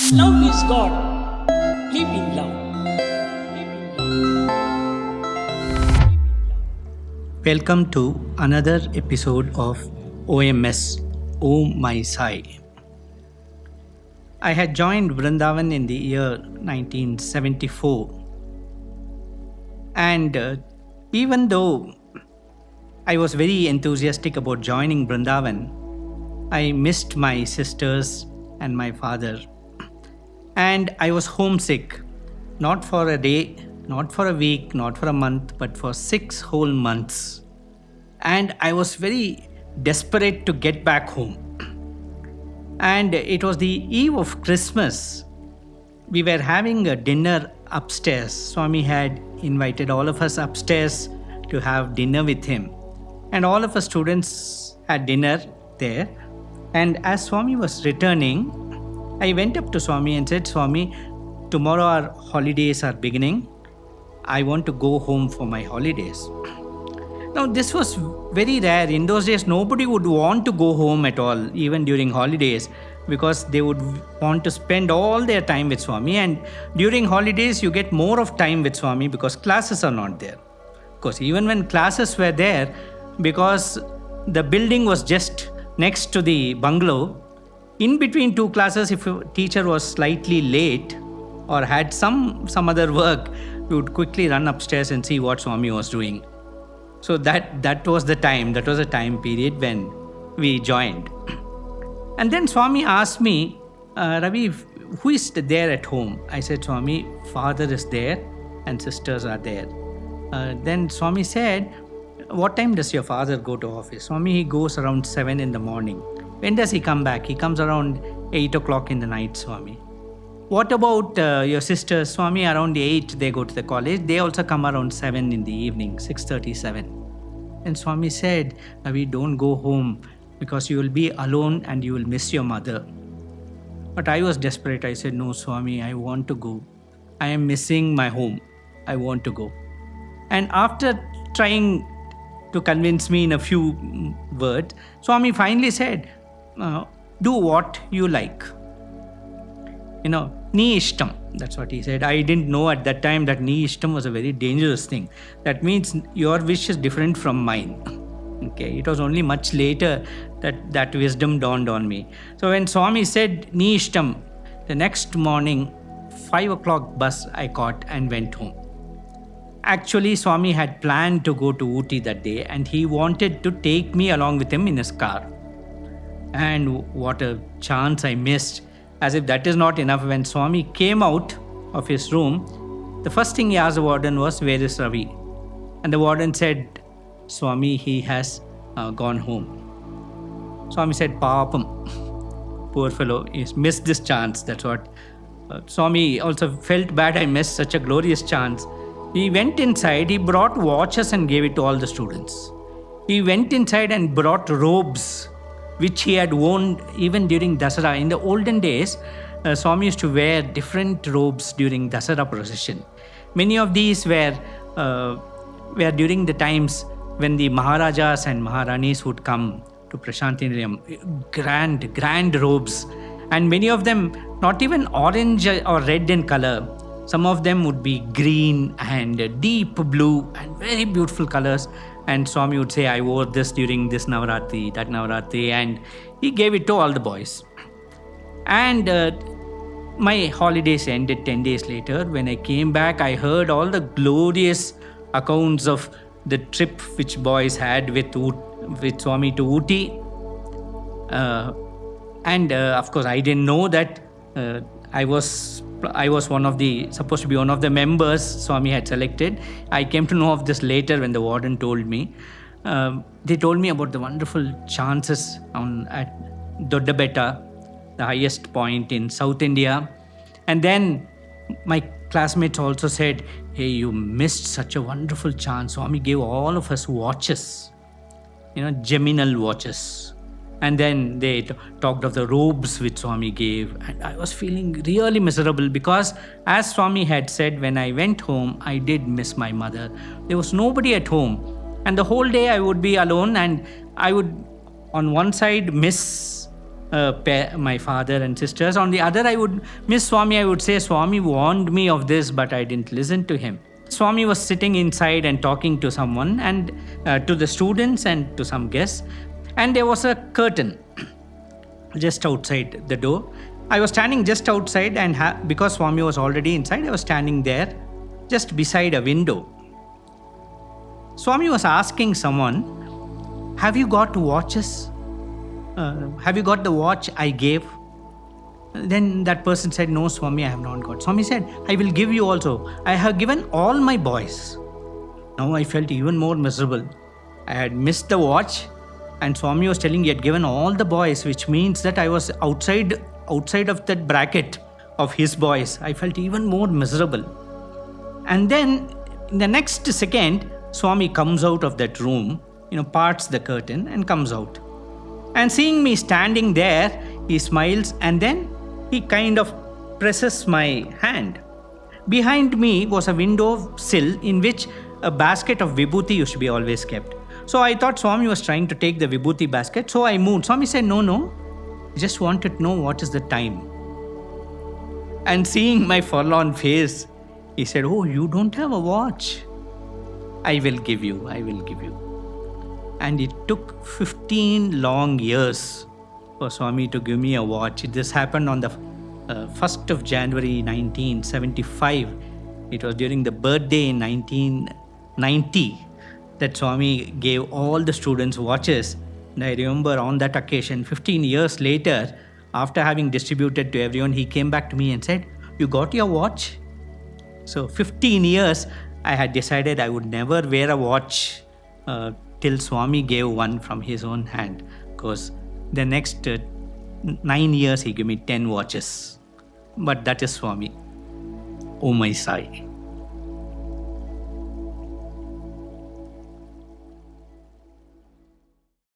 Love is God. Live in love. Live in love. Welcome to another episode of OMS, Oh My Sai. I had joined Brindavan in the year 1974, and even though I was very enthusiastic about joining Brindavan, I missed my sisters and my father. And I was homesick, not for a day, not for a week, not for a month, but for 6 whole months. And I was very desperate to get back home. And it was the eve of Christmas. We were having a dinner upstairs. Swami had invited all of us upstairs to have dinner with him. And all of us students had dinner there. And as Swami was returning, I went up to Swami and said, Swami, tomorrow our holidays are beginning. I want to go home for my holidays. Now, this was very rare. In those days, nobody would want to go home at all, even during holidays, because they would want to spend all their time with Swami. And during holidays, you get more of time with Swami because classes are not there. Of course, even when classes were there, because the building was just next to the bungalow, in between 2 classes, if a teacher was slightly late or had some other work, we would quickly run upstairs and see what Swami was doing. So that was the time. That was a time period when we joined. And then Swami asked me, Ravi, who is there at home? I said, Swami, father is there and sisters are there. Then Swami said, what time does your father go to office? Swami, he goes around 7 in the morning. When does he come back? He comes around 8 o'clock in the night, Swami. What about your sisters? Swami, around 8 they go to the college. They also come around 7 in the evening, 6:37. And Swami said, we don't go home because you will be alone and you will miss your mother. But I was desperate. I said, no, Swami, I want to go. I am missing my home. I want to go. And after trying to convince me in a few words, Swami finally said, do what you like. Ni ishtam. That's what he said. I didn't know at that time that ni ishtam was a very dangerous thing. That means your wish is different from mine. Okay, it was only much later that wisdom dawned on me. So when Swami said ni ishtam, the next morning, 5 o'clock bus I caught and went home. Actually, Swami had planned to go to Ooty that day and he wanted to take me along with him in his car. And what a chance I missed. As if that is not enough, when Swami came out of his room, the first thing he asked the warden was, where is Ravi? And the warden said, Swami, he has gone home. Swami said, Papam, poor fellow, he's missed this chance. That's what. Swami also felt bad, I missed such a glorious chance. He went inside, he brought watches and gave it to all the students. He went inside and brought robes, which he had worn even during Dasara. In the olden days, Swami used to wear different robes during Dasara procession. Many of these were during the times when the Maharajas and Maharanis would come to Prasanthi Nilayam. Grand robes. And many of them, not even orange or red in color. Some of them would be green and deep blue and very beautiful colors. And Swami would say, I wore this during this Navaratri, that Navaratri, and he gave it to all the boys. And my holidays ended 10 days later. When I came back, I heard all the glorious accounts of the trip which boys had with Swami to Ooty. Of course, I didn't know that I was supposed to be one of the members Swami had selected. I came to know of this later when the warden told me. They told me about the wonderful chances at Doddabetta, the highest point in South India. And then my classmates also said, hey, you missed such a wonderful chance. Swami gave all of us watches, geminal watches. And then they talked of the robes which Swami gave. And I was feeling really miserable because, as Swami had said, when I went home, I did miss my mother. There was nobody at home. And the whole day I would be alone and I would, on one side, miss my father and sisters. On the other, I would miss Swami. I would say, Swami warned me of this, but I didn't listen to him. Swami was sitting inside and talking to someone, and to the students and to some guests. And there was a curtain just outside the door. I was standing just outside, and because Swami was already inside, I was standing there just beside a window. Swami was asking someone, have you got watches? Have you got the watch I gave? Then that person said, no, Swami, I have not got. Swami said, I will give you also. I have given all my boys. Now I felt even more miserable. I had missed the watch, and Swami was telling he had given all the boys, which means that I was outside of that bracket of his boys. I felt even more miserable. And then in the next second, Swami comes out of that room, parts the curtain and comes out. And seeing me standing there, he smiles, and then he kind of presses my hand. Behind me was a window sill in which a basket of vibhuti used to be always kept. So I thought Swami was trying to take the vibhuti basket, so I moved. Swami said, no, I just wanted to know what is the time. And seeing my forlorn face, he said, oh, you don't have a watch. I will give you. And it took 15 long years for Swami to give me a watch. This happened on the 1st of January 1975. It was during the birthday in 1990 that Swami gave all the students watches. And I remember on that occasion, 15 years later, after having distributed to everyone, he came back to me and said, you got your watch? So 15 years, I had decided I would never wear a watch till Swami gave one from his own hand. Because the next 9 years, he gave me 10 watches. But that is Swami. Oh my Sai.